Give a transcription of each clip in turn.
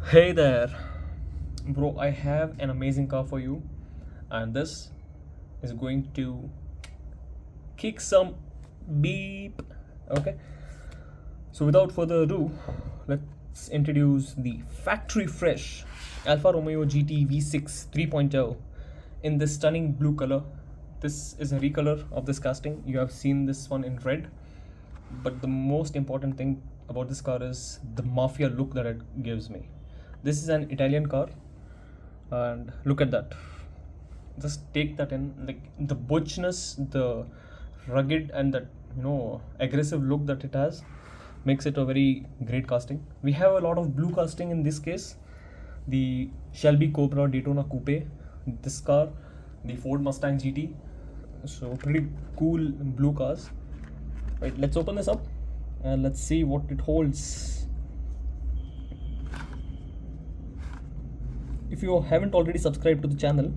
Hey there, bro. I have an amazing car for you, and this is going to kick some beep. Okay, so without further ado, let's introduce the factory fresh Alfa Romeo GTV6 3.0 in this stunning blue color. This is a recolor of this casting. You have seen this one in red, but the most important thing about this car is the Mafia look that it gives me. This is an Italian car, and look at that. Just take that in, like the butchness, the rugged, and that aggressive look that it has makes it a very great casting. We have a lot of blue casting in this case. The Shelby Cobra Daytona Coupe, this car, the Ford Mustang GT. So pretty cool blue cars. Right, let's open this up and let's see what it holds. If you haven't already subscribed to the channel,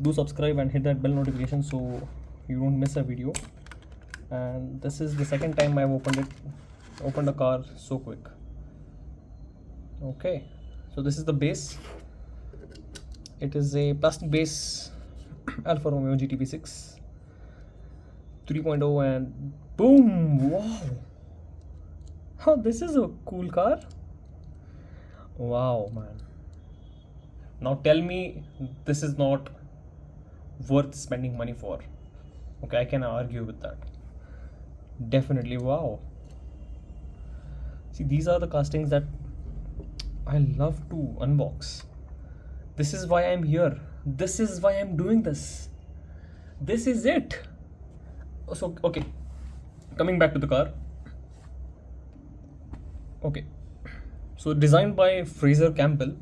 do subscribe and hit that bell notification so you don't miss a video. And this is the second time I've opened a car so quick. Okay, so this is the base. It is a plastic base Alfa Romeo GTV6 3.0, and boom! Wow! Oh, this is a cool car. Wow, man. Now tell me this is not worth spending money for. Okay, I can argue with that. Definitely. Wow. See, these are the castings that I love to unbox. This is why I'm here. This is why I'm doing this. This is it. So, okay, coming back to the car. Okay, so designed by Fraser Campbell,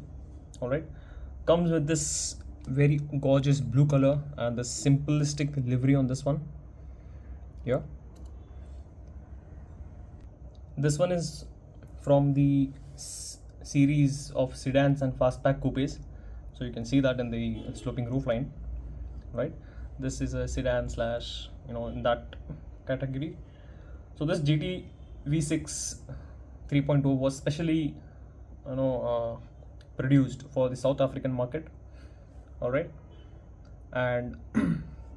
all right, comes with this very gorgeous blue color and the simplistic livery on this one. Yeah, this one is from the series of sedans and fastback coupes, so you can see that in the sloping roofline, right? This is a sedan slash, in that category. So this GTV6 3.0 was specially produced for the South African market, all right, and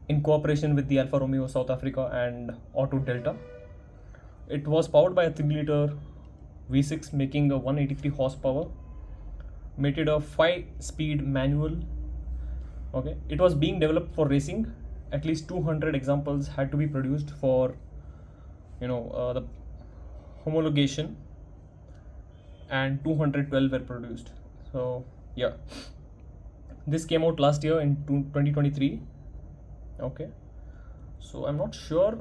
in cooperation with the Alfa Romeo South Africa and Auto Delta. It was powered by a 3-liter V6 making a 183 horsepower, mated a 5-speed manual. Okay, it was being developed for racing. At least 200 examples had to be produced for the homologation, and 212 were produced. So yeah, this came out last year in 2023. Okay, so I'm not sure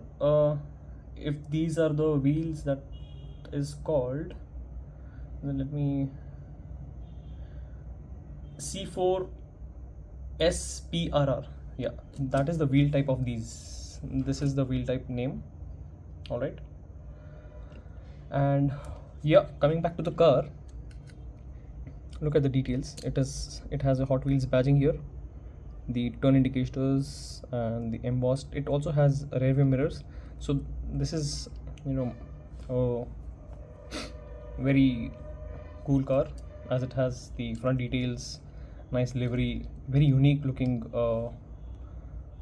if these are the wheels that is called. Then let me C4 SPRR. Yeah, that is the wheel type of these. This is the wheel type name. All right, and yeah, coming back to the car, look at the details. It has a Hotwheels badging here, the turn indicators and the embossed. It also has rear view mirrors. So this is a very cool car, as it has the front details, nice livery, very unique looking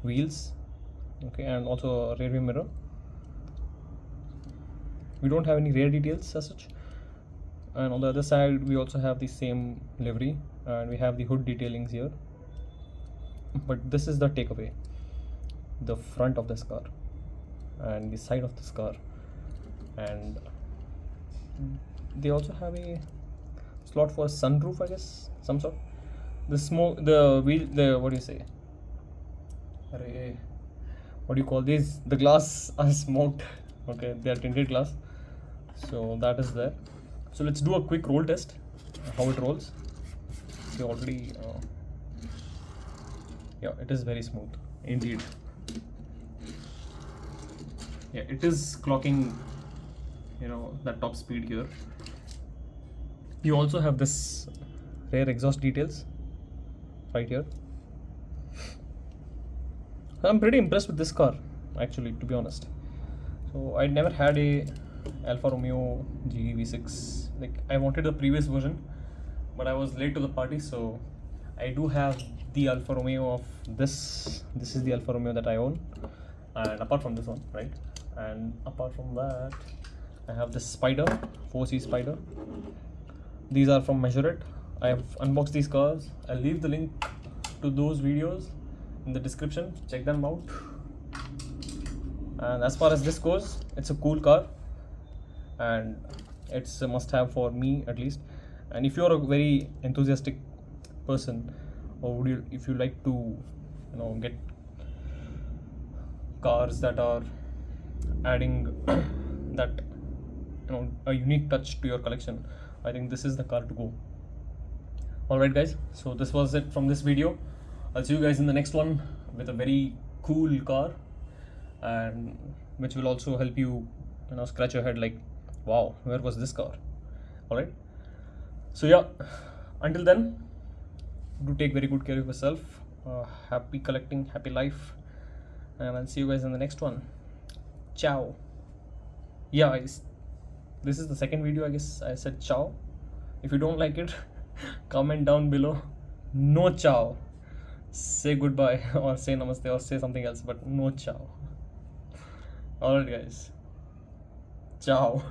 wheels. Okay, and also a rear view mirror. We don't have any rear details as such, and on the other side we also have the same livery, and we have the hood detailings here. But this is the takeaway: the front of this car and the side of this car, and they also have a slot for a sunroof, I guess, some sort. What do you say? What do you call these? The glass are smoked. Okay, they are tinted glass. So that is there. So let's do a quick roll test, how it rolls. See, already, yeah, it is very smooth indeed. Yeah, it is clocking, that top speed here. You also have this rear exhaust details right here. I'm pretty impressed with this car, actually, to be honest. So I never had a Alfa Romeo GTV6. Like, I wanted the previous version, but I was late to the party, so I do have the Alfa Romeo of this. This is the Alfa Romeo that I own, and apart from this one, right? And apart from that, I have this Spider, 4C Spider. These are from Majorette. I have unboxed these cars. I'll leave the link to those videos in the description. Check them out. And as far as this goes, it's a cool car, and it's a must-have for me at least. And if you're a very enthusiastic person, or if you like to, get cars that are adding that, a unique touch to your collection, I think this is the car to go. Alright guys, so this was it from this video. I'll see you guys in the next one with a very cool car, and which will also help you, scratch your head like, wow, where was this car? Alright, so yeah, until then, do take very good care of yourself. Happy collecting, happy life, and I'll see you guys in the next one. Ciao. Yeah, this is the second video, I guess I said ciao. If you don't like it, comment down below. No ciao. Say goodbye or say namaste or say something else, but no ciao. Alright guys, ciao.